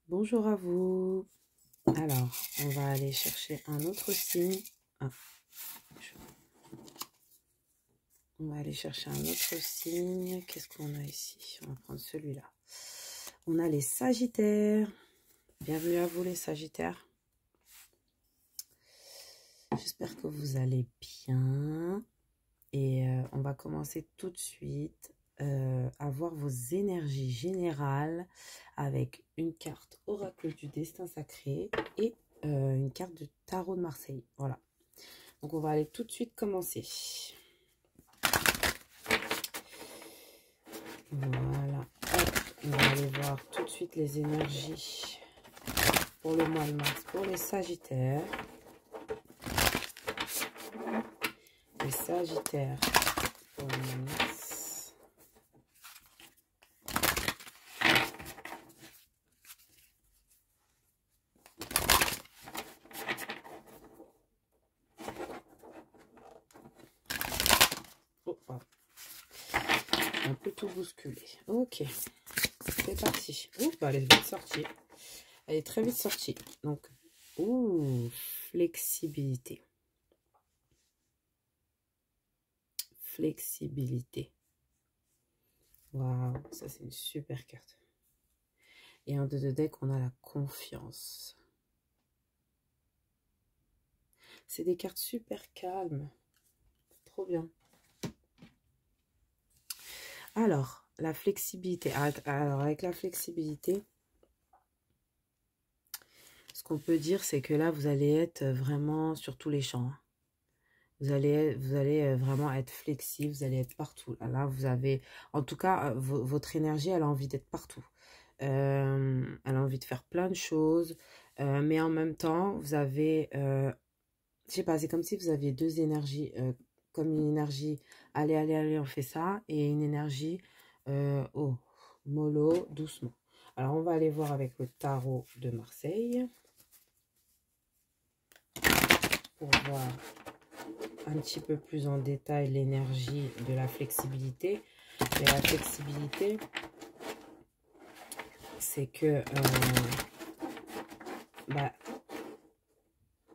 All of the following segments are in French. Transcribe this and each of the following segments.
Bonjour à vous. Alors, on va aller chercher un autre signe. Ah, on va aller chercher un autre signe. Qu'est-ce qu'on a ici? On va prendre celui-là. On a les Sagittaires. Bienvenue à vous les Sagittaires. J'espère que vous allez bien. Et on va commencer tout de suite à voir vos énergies générales avec une carte Oracle du Destin Sacré et une carte du Tarot de Marseille. Voilà. Donc, on va aller tout de suite commencer. Voilà. Hop, on va aller voir tout de suite les énergies pour le mois de mars pour les Sagittaires. Les Sagittaires pour le mois de mars. Oh, pardon. Un peu tout bousculé. Ok, c'est parti. Ouh, bah, elle est vite sortie. Elle est très vite sortie. Donc, ouh, flexibilité. Flexibilité. Waouh, ça c'est une super carte. Et en 2 de deck, on a la confiance. C'est des cartes super calmes. Trop bien. Alors, la flexibilité. Alors, avec la flexibilité, ce qu'on peut dire, c'est que là, vous allez être vraiment sur tous les champs. Vous allez vraiment être flexible, vous allez être partout. Là, vous avez, en tout cas, votre énergie, elle a envie d'être partout. Elle a envie de faire plein de choses, mais en même temps, vous avez, je sais pas, c'est comme si vous aviez 2 énergies, comme une énergie, allez, allez, allez, on fait ça, et une énergie, oh, mollo, doucement. Alors, on va aller voir avec le tarot de Marseille, pour voir un petit peu plus en détail l'énergie de la flexibilité. Et la flexibilité, c'est que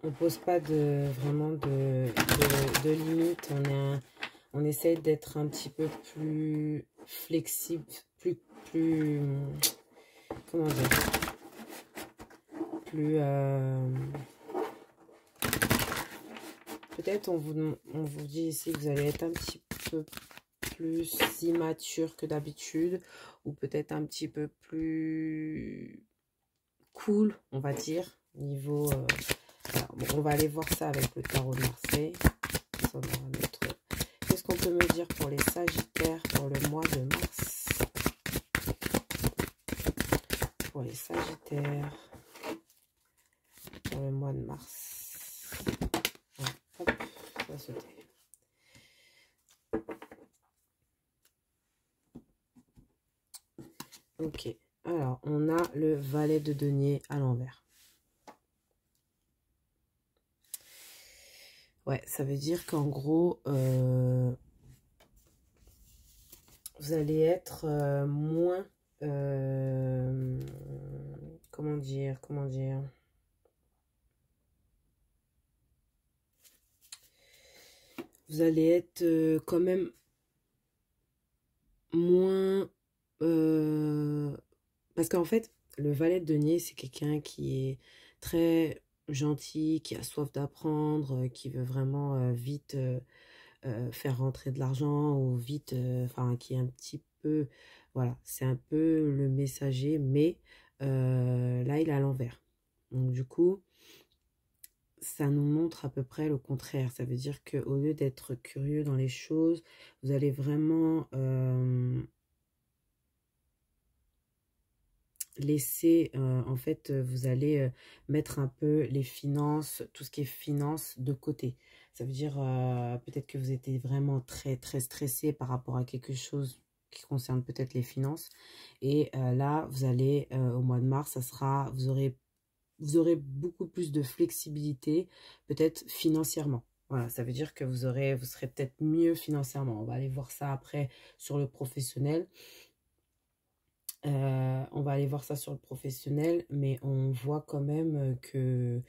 on pose pas vraiment de limites. On essaie d'être un petit peu plus flexible, plus comment dire, plus peut-être on vous dit ici que vous allez être un petit peu plus immature que d'habitude, ou peut-être un petit peu plus cool, on va dire, niveau alors, bon, on va aller voir ça avec le tarot de Marseille. Qu'est-ce qu'on peut me dire pour les Sagittaires pour le mois de mars? Pour les Sagittaires pour le mois de mars. Ah, hop, ça va sauter. Ok, alors on a le valet de denier à l'envers. Ouais, ça veut dire qu'en gros, vous allez être moins, comment dire, vous allez être quand même moins, parce qu'en fait, le valet de denier, c'est quelqu'un qui est très gentil, qui a soif d'apprendre, qui veut vraiment vite faire rentrer de l'argent, ou vite, enfin, qui est un petit peu, voilà, c'est un peu le messager, mais là, il est à l'envers. Donc, du coup, ça nous montre à peu près le contraire. Ça veut dire qu'au lieu d'être curieux dans les choses, vous allez vraiment laisser, en fait, vous allez mettre un peu les finances, tout ce qui est finance de côté. Ça veut dire peut-être que vous étiez vraiment très, très stressé par rapport à quelque chose qui concerne peut-être les finances. Et là, vous allez, au mois de mars, ça sera, vous aurez beaucoup plus de flexibilité, peut-être financièrement. Voilà, ça veut dire que vous serez peut-être mieux financièrement. On va aller voir ça après sur le professionnel. On va aller voir ça sur le professionnel, mais on voit quand même que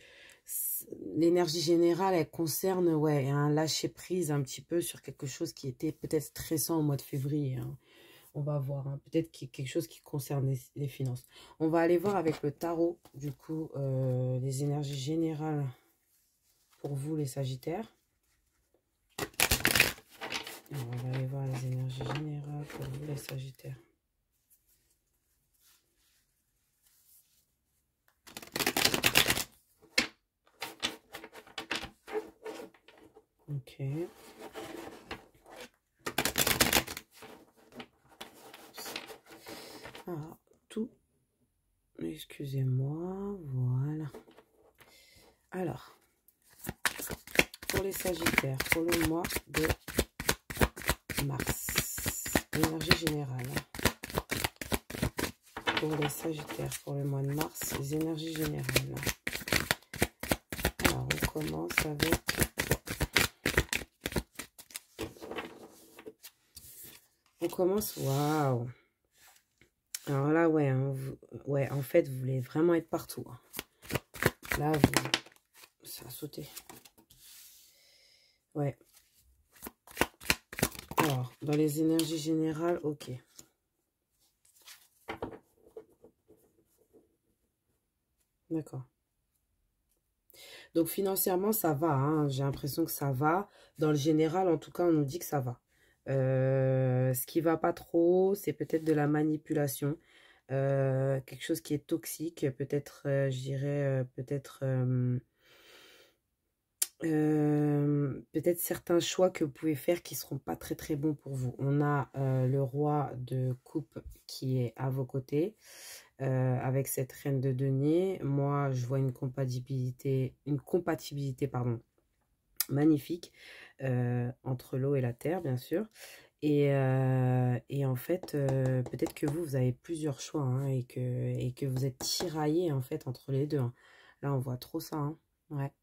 l'énergie générale, elle concerne ouais, un lâcher-prise un petit peu sur quelque chose qui était peut-être stressant au mois de février. Hein. On va voir, hein. Peut-être quelque chose qui concerne les finances. On va aller voir avec le tarot, du coup, les énergies générales pour vous, les Sagittaires. Alors, on va aller voir les énergies générales pour vous, les Sagittaires. Ok. Ah, tout. Excusez-moi, voilà. Alors, pour les Sagittaires, pour le mois de mars, énergie générale. Pour les Sagittaires, pour le mois de mars, les énergies générales. Alors, on commence avec... On commence... Waouh! Alors là, ouais, hein, ouais, en fait, vous voulez vraiment être partout. Hein. Là, ça a sauté. Ouais. Alors, dans les énergies générales, ok. D'accord. Donc, financièrement, ça va. Hein, j'ai l'impression que ça va. Dans le général, en tout cas, on nous dit que ça va. Ce qui va pas trop, c'est peut-être de la manipulation. Quelque chose qui est toxique. Peut-être, je dirais, peut-être certains choix que vous pouvez faire qui seront pas très très bons pour vous. On a le roi de coupe qui est à vos côtés avec cette reine de denier. Moi, je vois une compatibilité pardon, magnifique entre l'eau et la terre, bien sûr. Et en fait, peut-être que vous avez plusieurs choix hein, et que vous êtes tiraillé en fait entre les deux. Hein. Là, on voit trop ça. Hein. Ouais.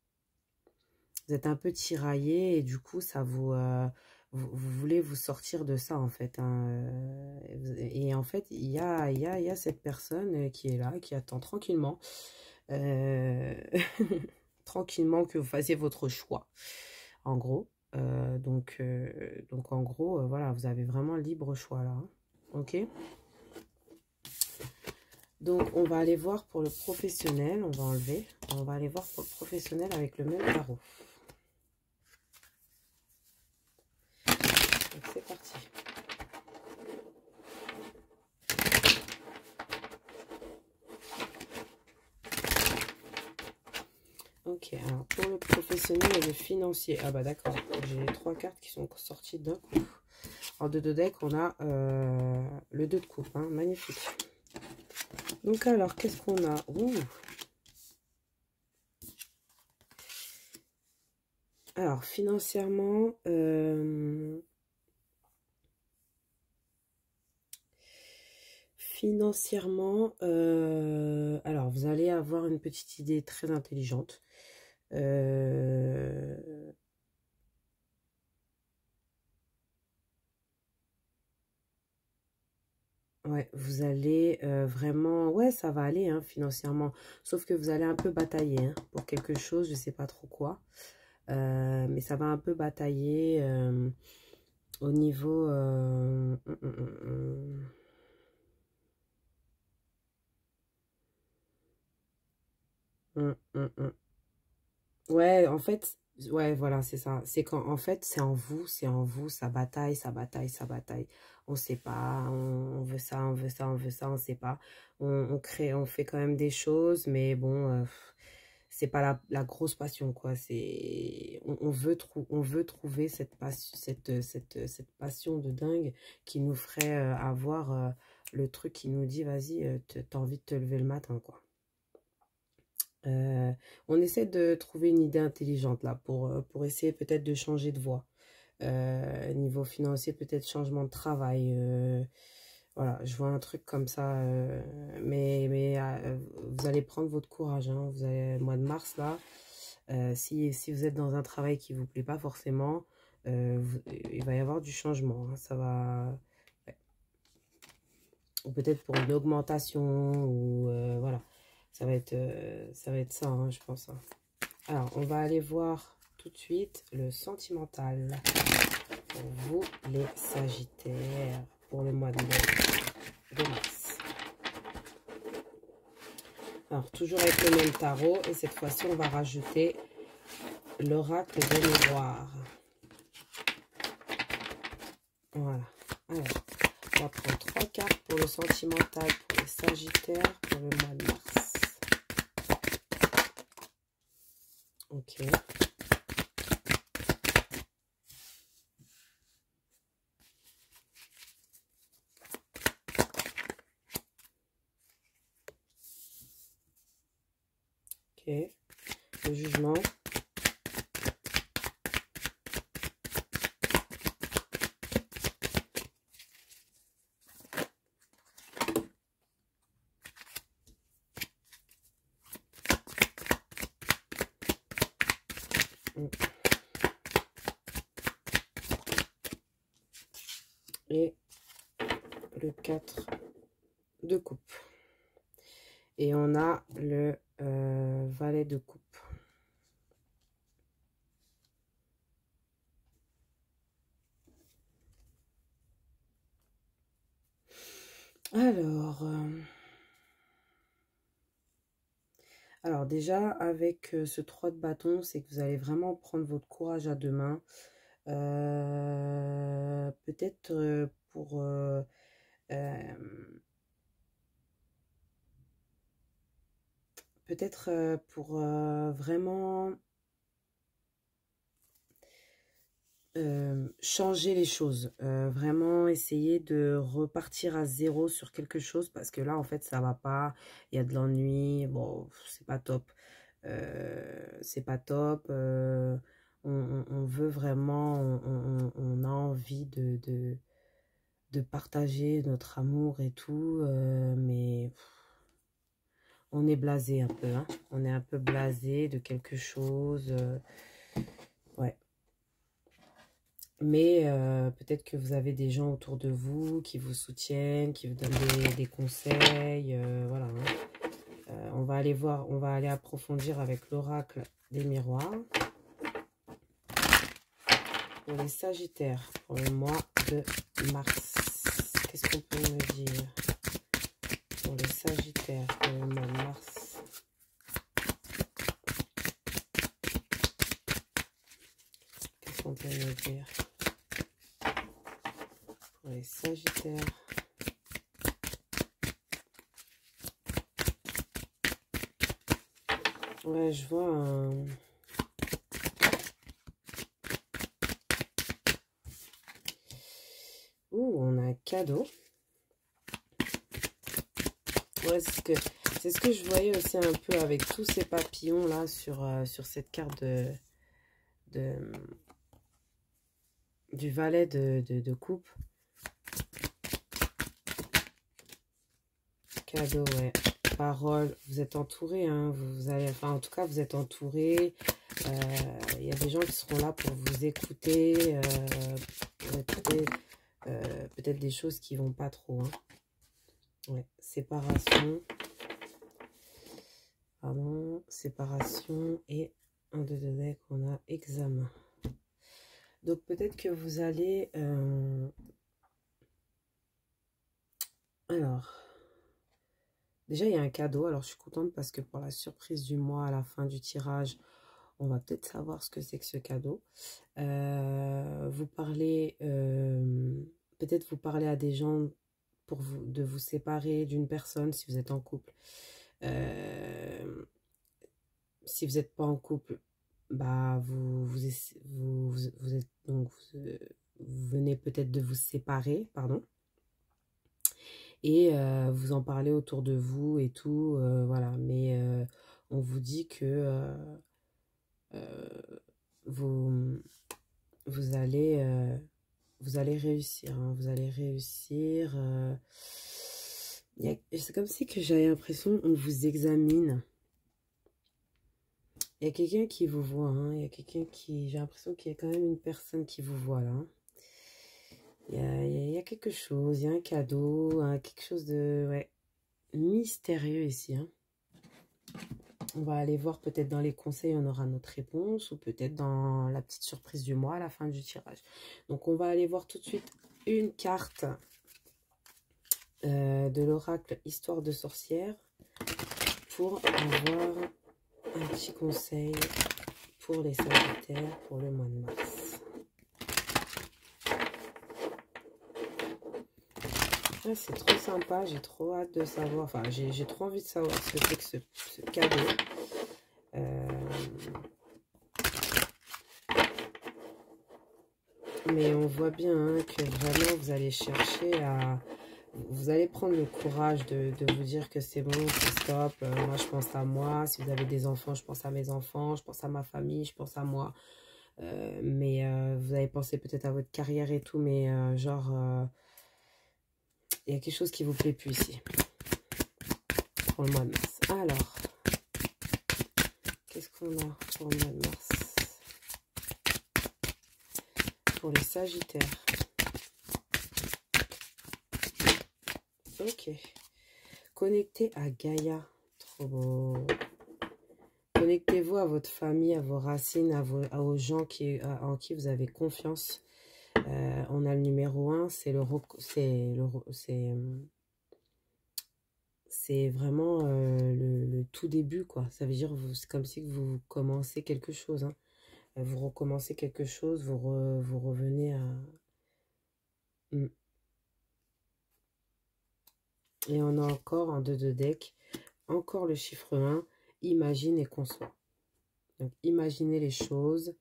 Vous êtes un peu tiraillé et du coup, ça vous voulez vous sortir de ça en fait. Hein. Et en fait, il y a cette personne qui est là, qui attend tranquillement, tranquillement que vous fassiez votre choix, en gros. Donc en gros, voilà, vous avez vraiment libre choix là. Hein. Ok. Donc, on va aller voir pour le professionnel. On va enlever. On va aller voir pour le professionnel avec le même tarot. Donc, c'est parti. Ok, alors pour le professionnel et le financier. Ah bah d'accord, j'ai 3 cartes qui sont sorties d'un coup. En 2 de deck, on a le 2 de coupe, hein, magnifique. Donc alors, qu'est-ce qu'on a? Ouh. Alors, financièrement, alors vous allez avoir une petite idée très intelligente. Ouais, vous allez vraiment... Ouais, ça va aller hein, financièrement. Sauf que vous allez un peu batailler hein, pour quelque chose, je sais pas trop quoi. Mais ça va un peu batailler au niveau... Ouais, en fait, ouais, voilà, c'est ça. C'est quand, en fait, c'est en vous, ça bataille, ça bataille, ça bataille. On sait pas, on veut ça, on veut ça, on veut ça, on sait pas. On crée, on fait quand même des choses, mais bon, c'est pas la grosse passion, quoi. C'est, on veut trouver cette passion, cette passion de dingue qui nous ferait avoir le truc qui nous dit, vas-y, t'as envie de te lever le matin, quoi. On essaie de trouver une idée intelligente là pour essayer peut-être de changer de voie. Niveau financier, peut-être changement de travail. Voilà, je vois un truc comme ça. Mais vous allez prendre votre courage. Hein, vous avez le mois de mars là. Si vous êtes dans un travail qui ne vous plaît pas forcément, il va y avoir du changement. Hein, ça va... Ouais. ou peut-être pour une augmentation, ou voilà. Ça va être ça, hein, je pense. Hein. Alors, on va aller voir tout de suite le sentimental pour vous, les Sagittaires, pour le mois de mars. Alors, toujours avec le même tarot, et cette fois-ci, on va rajouter l'oracle des miroirs. Voilà. Alors, on va prendre 3 cartes pour le sentimental, pour les Sagittaires, pour le mois de mars. Ok. Ok. Le jugement. Et le 4 de coupe. Et on a le valet de coupe. Alors déjà, avec ce 3 de bâton, c'est que vous allez vraiment prendre votre courage à deux mains. Peut-être pour... peut-être pour vraiment changer les choses, vraiment essayer de repartir à zéro sur quelque chose, parce que là en fait ça va pas, il y a de l'ennui, bon c'est pas top, c'est pas top, on veut vraiment, on a envie de partager notre amour et tout, mais on est blasé un peu, hein. On est un peu blasé de quelque chose, ouais. Mais peut-être que vous avez des gens autour de vous qui vous soutiennent, qui vous donnent des conseils, voilà. Hein. On va aller voir, on va aller approfondir avec l'oracle des miroirs. Pour les Sagittaires, pour le mois de mars, qu'est-ce qu'on peut me dire pour les Sagittaires, pour le mois de mars? Qu'est-ce qu'on peut me dire pour les Sagittaires? Ouais, je vois un... Ouh, on a un cadeau. Ouais, c'est ce que je voyais aussi un peu avec tous ces papillons là sur cette carte du valet de coupe. Cadeau, ouais. Parole, vous êtes entouré, hein, vous allez, enfin en tout cas vous êtes entouré. Il y a des gens qui seront là pour vous écouter, pour écouter peut-être des choses qui vont pas trop. Hein. Ouais, séparation. Pardon, séparation et un de deux decks, on a examen. Donc peut-être que vous allez... Alors, déjà il y a un cadeau. Alors je suis contente parce que pour la surprise du mois, à la fin du tirage, on va peut-être savoir ce que c'est que ce cadeau. Vous parlez... peut-être vous parlez à des gens pour de vous séparer d'une personne si vous êtes en couple. Si vous n'êtes pas en couple, bah vous êtes donc vous venez peut-être de vous séparer, pardon, et vous en parlez autour de vous et tout, voilà. Mais on vous dit que vous vous allez réussir, hein, vous allez réussir. C'est comme si que j'avais l'impression qu'on vous examine. Il y a quelqu'un qui vous voit, hein. Il y a quelqu'un qui... J'ai l'impression qu'il y a quand même une personne qui vous voit là. Il y a quelque chose, il y a un cadeau, hein, quelque chose de ouais, mystérieux ici. Hein. On va aller voir peut-être dans les conseils, on aura notre réponse ou peut-être dans la petite surprise du mois à la fin du tirage. Donc, on va aller voir tout de suite une carte de l'oracle Histoire de sorcière pour avoir un petit conseil pour les Sagittaires pour le mois de mars. Ah, c'est trop sympa, j'ai trop hâte de savoir, enfin j'ai trop envie de savoir ce que c'est que ce cadeau. Mais on voit bien hein, que vraiment vous allez chercher à... Vous allez prendre le courage de vous dire que c'est bon, c'est stop. Moi, je pense à moi. Si vous avez des enfants, je pense à mes enfants. Je pense à ma famille, je pense à moi. Mais vous avez pensé peut-être à votre carrière et tout. Mais genre, il y a quelque chose qui vous plaît plus ici. Pour le mois de mars. Alors, qu'est-ce qu'on a pour le mois de mars? Pour les Sagittaires. Ok. Connecté à Gaïa. Trop beau. Connectez-vous à votre famille, à vos racines, aux gens en qui vous avez confiance. On a le numéro 1, c'est vraiment le tout début, quoi. Ça veut dire c'est comme si vous commencez quelque chose. Hein. Vous recommencez quelque chose, vous revenez à... Et on a encore en 2 de deck, encore le chiffre 1, imagine et conçoit. Donc imaginez les choses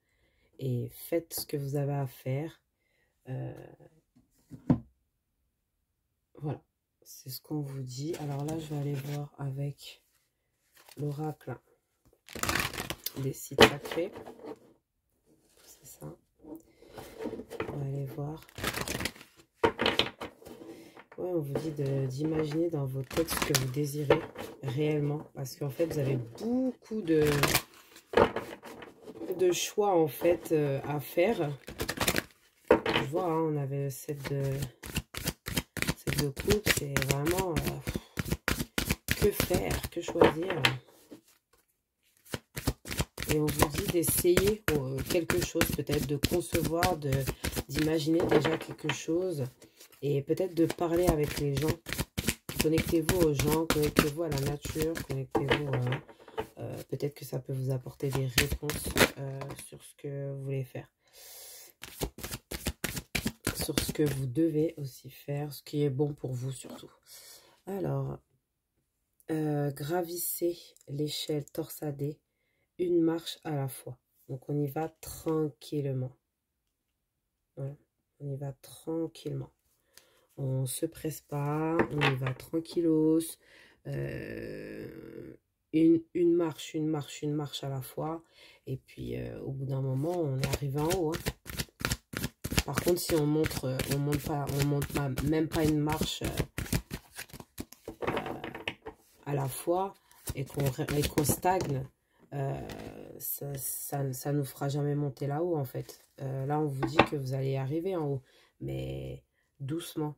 et faites ce que vous avez à faire. Voilà, c'est ce qu'on vous dit. Alors là, je vais aller voir avec l'oracle des sites sacrés. C'est ça. On va aller voir. Ouais, on vous dit d'imaginer dans vos têtes ce que vous désirez réellement. Parce qu'en fait, vous avez beaucoup de choix en fait à faire. Je vois, hein, on avait le set de coupe. C'est vraiment que faire, que choisir. Et on vous dit d'essayer quelque chose, peut-être de concevoir, d'imaginer déjà quelque chose. Et peut-être de parler avec les gens. Connectez-vous aux gens, connectez-vous à la nature, connectez-vous peut-être que ça peut vous apporter des réponses sur ce que vous voulez faire. Sur ce que vous devez aussi faire, ce qui est bon pour vous surtout. Alors, gravissez l'échelle torsadée, une marche à la fois. Donc, on y va tranquillement. Voilà, on y va tranquillement. On ne se presse pas, on y va tranquillos. Une marche à la fois. Et puis, au bout d'un moment, on est arrivé en haut. Hein. Par contre, si on monte même pas une marche à la fois et qu'on stagne, ça nous fera jamais monter là-haut, en fait. Là, on vous dit que vous allez arriver en haut. Mais doucement,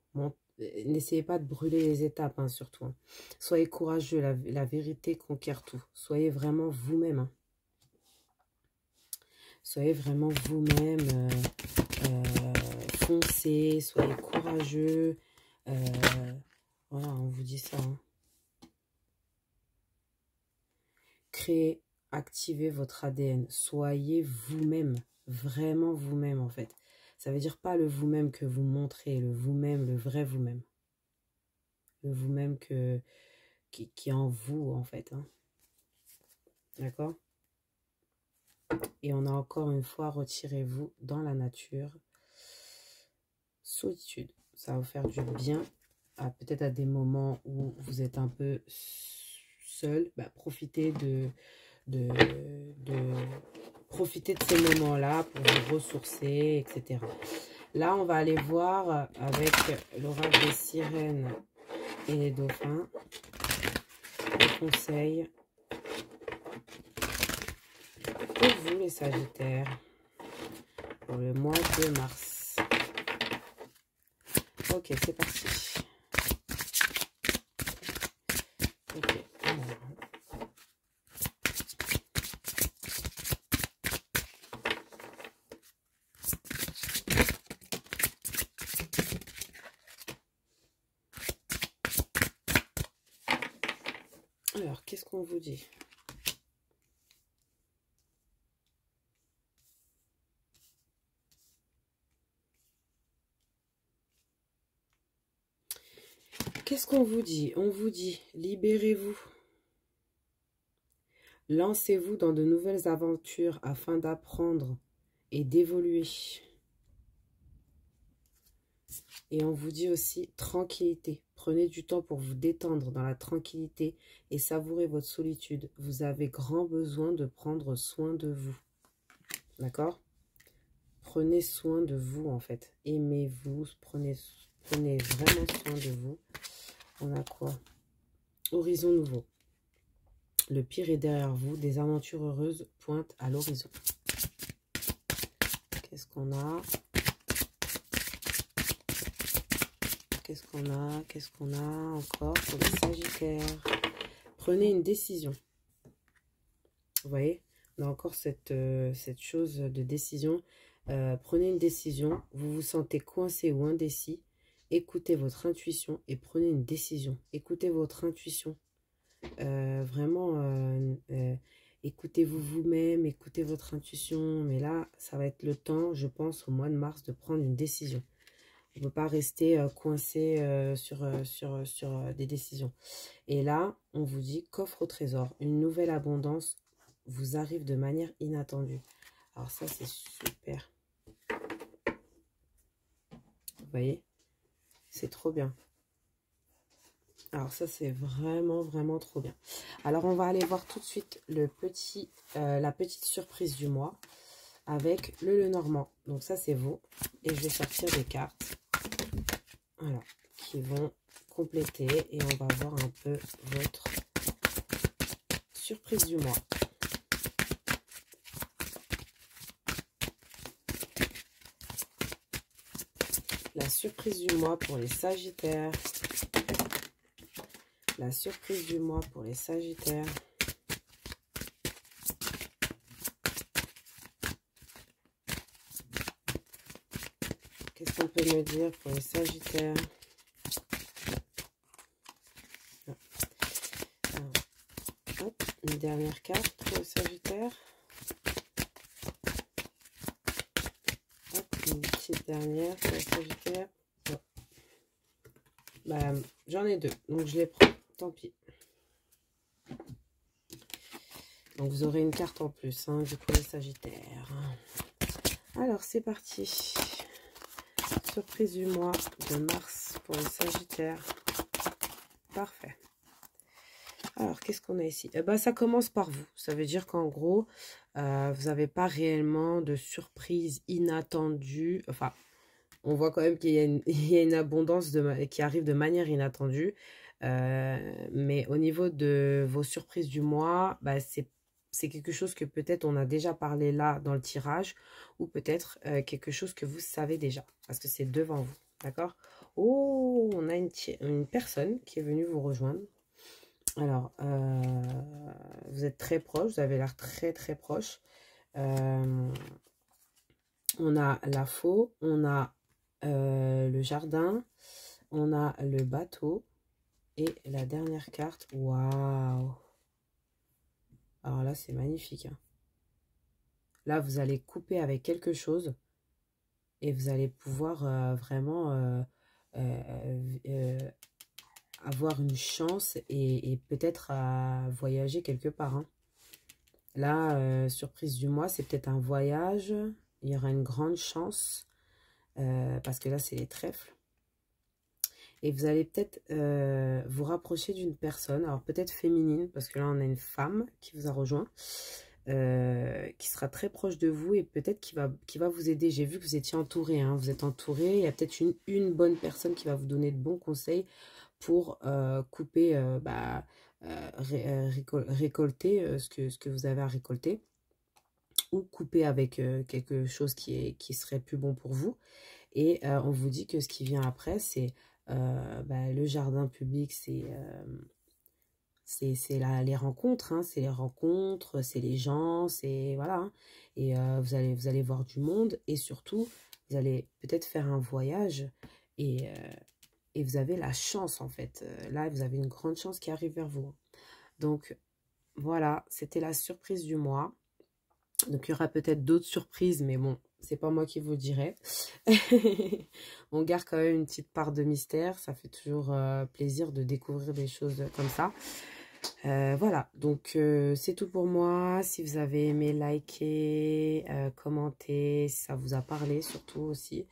n'essayez pas de brûler les étapes, hein, surtout. Hein. Soyez courageux, la vérité conquiert tout. Soyez vraiment vous-même. Hein. Soyez vraiment vous-même. Foncez, soyez courageux. Voilà, on vous dit ça. Hein. Créez, activez votre ADN. Soyez vous-même. Vraiment vous-même, en fait. Ça veut dire pas le vous-même que vous montrez, le vous-même, le vrai vous-même. Le vous-même qui est en vous, en fait. Hein. D'accord? Et on a encore une fois, retirez-vous dans la nature. Solitude. Ça va vous faire du bien. Peut-être à des moments où vous êtes un peu seul. Profitez profiter de ces moments-là pour vous ressourcer, etc. Là, on va aller voir avec l'oracle des sirènes et les dauphins. Les conseils pour vous, les Sagittaires, pour le mois de mars. Ok, c'est parti. Ok. Alors, qu'est-ce qu'on vous dit? Qu'est-ce qu'on vous dit? On vous dit, libérez-vous. Lancez-vous dans de nouvelles aventures afin d'apprendre et d'évoluer. Et on vous dit aussi, tranquillité. Prenez du temps pour vous détendre dans la tranquillité et savourer votre solitude. Vous avez grand besoin de prendre soin de vous. D'accord? Prenez soin de vous, en fait. Aimez-vous, prenez vraiment soin de vous. On a quoi? Horizon nouveau. Le pire est derrière vous. Des aventures heureuses pointent à l'horizon. Qu'est-ce qu'on a? Qu'est-ce qu'on a? Qu'est-ce qu'on a encore pour les Sagittaires? Prenez une décision. Vous voyez? On a encore cette chose de décision. Prenez une décision. Vous vous sentez coincé ou indécis. Écoutez votre intuition et prenez une décision. Écoutez votre intuition. Vraiment, écoutez-vous vous-même, écoutez votre intuition. Mais là, ça va être le temps, je pense, au mois de mars, de prendre une décision. On ne peut pas rester coincé sur des décisions. Et là, on vous dit coffre au trésor. Une nouvelle abondance vous arrive de manière inattendue. Alors ça, c'est super. Vous voyez? C'est trop bien. Alors ça, c'est vraiment, vraiment trop bien. Alors, on va aller voir tout de suite la petite surprise du mois avec le Lenormand. Donc ça, c'est vous. Et je vais sortir des cartes. Voilà. Qui vont compléter. Et on va voir un peu votre surprise du mois. La surprise du mois pour les Sagittaires. La surprise du mois pour les Sagittaires. Qu'est-ce qu'on peut me dire pour les Sagittaires? Alors, hop, une dernière carte pour les Sagittaires. Hop, une petite dernière pour les Sagittaires. Oh. Bah, j'en ai deux, donc je les prends. Tant pis. Donc vous aurez une carte en plus, hein, du coup les Sagittaires. Alors c'est parti. Surprise du mois de mars pour les Sagittaires. Parfait. Alors qu'est-ce qu'on a ici? Eh ben, ça commence par vous. Ça veut dire qu'en gros, vous n'avez pas réellement de surprise inattendue. Enfin, on voit quand même qu'il y a une abondance qui arrive de manière inattendue. Mais au niveau de vos surprises du mois, bah, c'est quelque chose que peut-être on a déjà parlé là dans le tirage, ou peut-être quelque chose que vous savez déjà, parce que c'est devant vous, d'accord? Oh, on a une personne qui est venue vous rejoindre. Alors, vous êtes très proche, vous avez l'air très très proche. On a la faux, on a le jardin, on a le bateau. Et la dernière carte, waouh! Alors là, c'est magnifique. Hein. Là, vous allez couper avec quelque chose et vous allez pouvoir vraiment avoir une chance et peut-être voyager quelque part. Hein. Là, surprise du mois, c'est peut-être un voyage. Il y aura une grande chance parce que là, c'est les trèfles. Et vous allez peut-être vous rapprocher d'une personne, alors peut-être féminine, parce que là on a une femme qui vous a rejoint, qui sera très proche de vous et peut-être qui va vous aider. J'ai vu que vous étiez entouré, hein, vous êtes entouré, il y a peut-être une bonne personne qui va vous donner de bons conseils pour couper, récolter ce que vous avez à récolter, ou couper avec quelque chose qui serait plus bon pour vous. Et on vous dit que ce qui vient après, c'est le jardin public, les rencontres, hein, c'est les rencontres, c'est les gens, c'est voilà. Hein. Et vous allez voir du monde et surtout, vous allez peut-être faire un voyage et vous avez la chance en fait. Là, vous avez une grande chance qui arrive vers vous. Donc voilà, c'était la surprise du mois. Donc il y aura peut-être d'autres surprises, mais bon, c'est pas moi qui vous le dirai. On garde quand même une petite part de mystère. Ça fait toujours plaisir de découvrir des choses comme ça. Voilà, donc c'est tout pour moi. Si vous avez aimé, likez, commentez, si ça vous a parlé surtout aussi.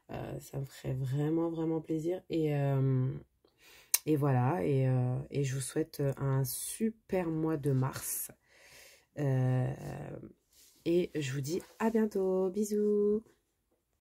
Ça me ferait vraiment, vraiment plaisir. Et voilà, et je vous souhaite un super mois de mars. Et je vous dis à bientôt. Bisous.